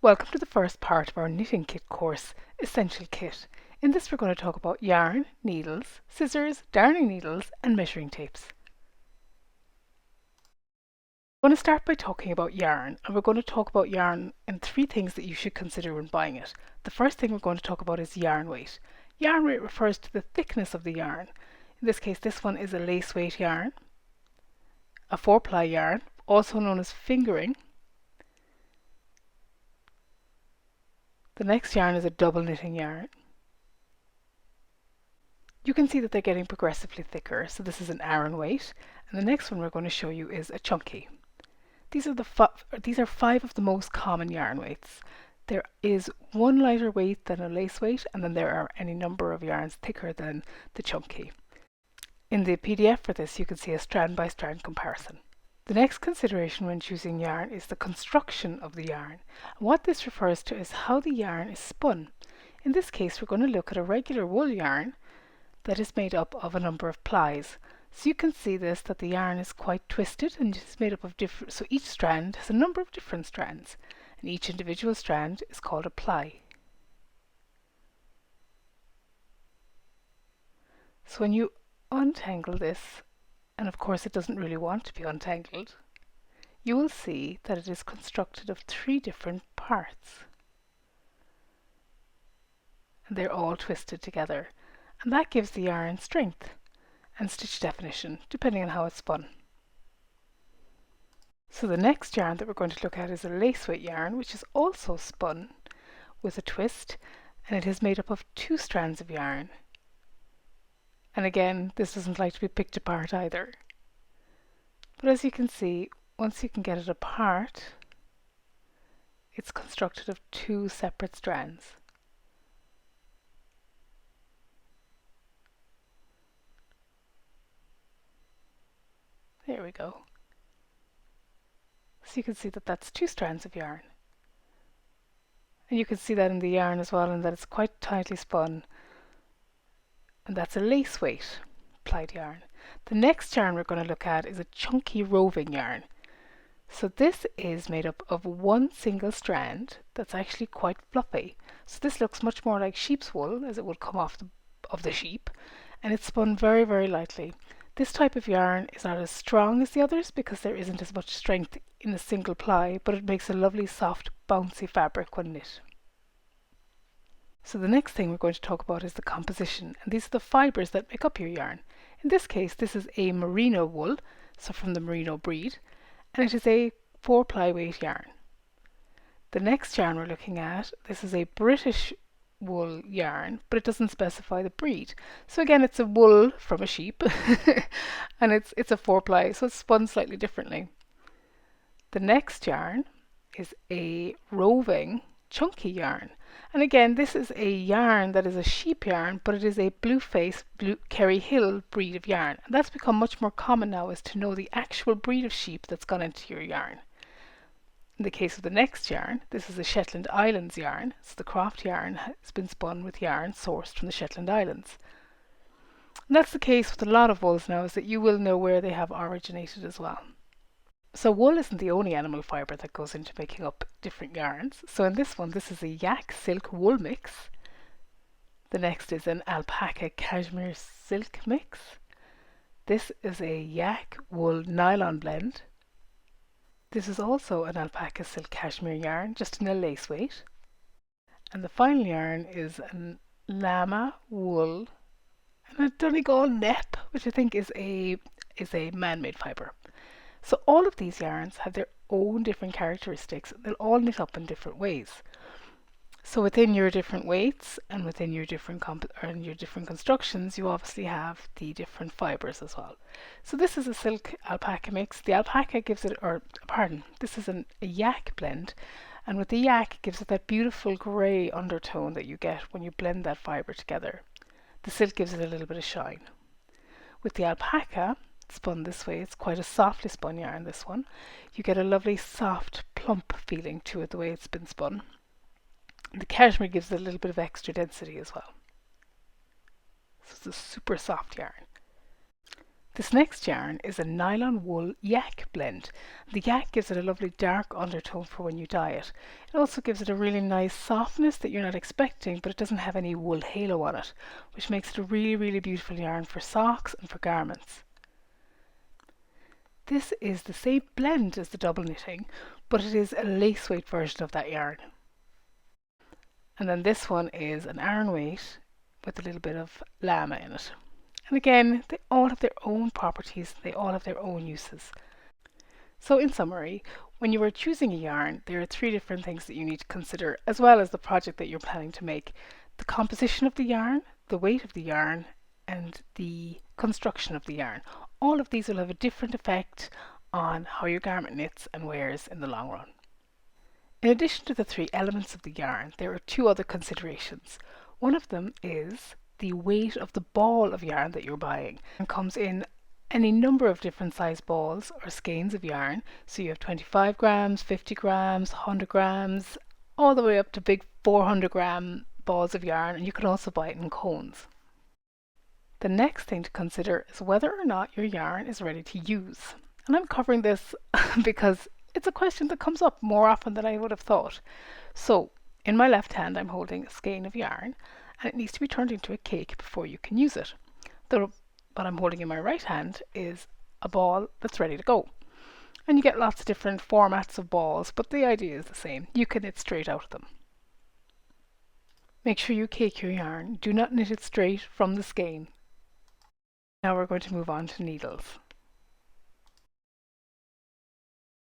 Welcome to the first part of our knitting kit course, Essential Kit. In this we're going to talk about yarn, needles, scissors, darning needles and measuring tapes. We're going to start by talking about yarn, and we're going to talk about yarn and three things that you should consider when buying it. The first thing we're going to talk about is yarn weight. Yarn weight refers to the thickness of the yarn. In this case, this one is a lace weight yarn, a 4-ply yarn, also known as fingering. The next yarn is a double knitting yarn. You can see that they're getting progressively thicker, so this is an Aran weight, and the next one we're going to show you is a chunky. These are 5 of the most common yarn weights. There is one lighter weight than a lace weight, and then there are any number of yarns thicker than the chunky. In the PDF for this you can see a strand-by-strand comparison. The next consideration when choosing yarn is the construction of the yarn. And what this refers to is how the yarn is spun. In this case we're going to look at a regular wool yarn that is made up of a number of plies. So you can see that the yarn is quite twisted and it's made up of different, so each strand has a number of different strands, and each individual strand is called a ply. So when you untangle this, and of course it doesn't really want to be untangled, you will see that it is constructed of 3 different parts. And they're all twisted together. And that gives the yarn strength and stitch definition, depending on how it's spun. So the next yarn that we're going to look at is a lace weight yarn, which is also spun with a twist, and it is made up of 2 strands of yarn. And again, this doesn't like to be picked apart either. But as you can see, once you can get it apart, it's constructed of 2 separate strands. There we go. So you can see that that's 2 strands of yarn. And you can see that in the yarn as well, and that it's quite tightly spun. And that's a lace weight plied yarn. The next yarn we're going to look at is a chunky roving yarn. So this is made up of 1 single strand that's actually quite fluffy. So this looks much more like sheep's wool, as it would come off of the sheep, and it's spun very, very lightly. This type of yarn is not as strong as the others because there isn't as much strength in a single ply, but it makes a lovely soft bouncy fabric when knit. So the next thing we're going to talk about is the composition, and these are the fibres that make up your yarn. In this case this is a merino wool, so from the merino breed, and it is a 4-ply weight yarn. The next yarn we're looking at, this is a British wool yarn, but it doesn't specify the breed. So again, it's a wool from a sheep and it's a 4-ply, so it's spun slightly differently. The next yarn is a roving chunky yarn, and again this is a yarn that is a sheep yarn, but it is a Blueface Kerry Hill breed of yarn, and that's become much more common now, is to know the actual breed of sheep that's gone into your yarn. In the case of the next yarn, this is a Shetland Islands yarn, so the croft yarn has been spun with yarn sourced from the Shetland Islands. And that's the case with a lot of wools now, is that you will know where they have originated as well. So wool isn't the only animal fibre that goes into making up different yarns. So in this one, this is a yak silk wool mix. The next is an alpaca cashmere silk mix. This is a yak wool nylon blend. This is also an alpaca silk cashmere yarn, just in a lace weight. And the final yarn is a llama wool and a Donegal nep, which I think is a man-made fibre. So all of these yarns have their own different characteristics. They'll all knit up in different ways. So within your different weights and within your different constructions, you obviously have the different fibres as well. So this is a silk alpaca mix. The alpaca gives it, this is a yak blend, and with the yak it gives it that beautiful grey undertone that you get when you blend that fibre together. The silk gives it a little bit of shine. With the alpaca spun this way, it's quite a softly spun yarn, this one. You get a lovely soft plump feeling to it the way it's been spun. The cashmere gives it a little bit of extra density as well. So it's a super soft yarn. This next yarn is a nylon wool yak blend. The yak gives it a lovely dark undertone for when you dye it. It also gives it a really nice softness that you're not expecting, but it doesn't have any wool halo on it, which makes it a really beautiful yarn for socks and for garments. This is the same blend as the double knitting, but it is a lace weight version of that yarn. And then this one is an Aran weight with a little bit of llama in it. And again, they all have their own properties, they all have their own uses. So in summary, when you are choosing a yarn, there are 3 different things that you need to consider, as well as the project that you're planning to make. The composition of the yarn, the weight of the yarn, and the construction of the yarn. All of these will have a different effect on how your garment knits and wears in the long run. In addition to the 3 elements of the yarn, there are 2 other considerations. One of them is the weight of the ball of yarn that you're buying, and comes in any number of different size balls or skeins of yarn. So you have 25 grams, 50 grams, 100 grams, all the way up to big 400-gram balls of yarn, and you can also buy it in cones. The next thing to consider is whether or not your yarn is ready to use. And I'm covering this because it's a question that comes up more often than I would have thought. So in my left hand I'm holding a skein of yarn, and it needs to be turned into a cake before you can use it. What I'm holding in my right hand is a ball that's ready to go. And you get lots of different formats of balls, but the idea is the same. You can knit straight out of them. Make sure you cake your yarn. Do not knit it straight from the skein. Now we're going to move on to needles.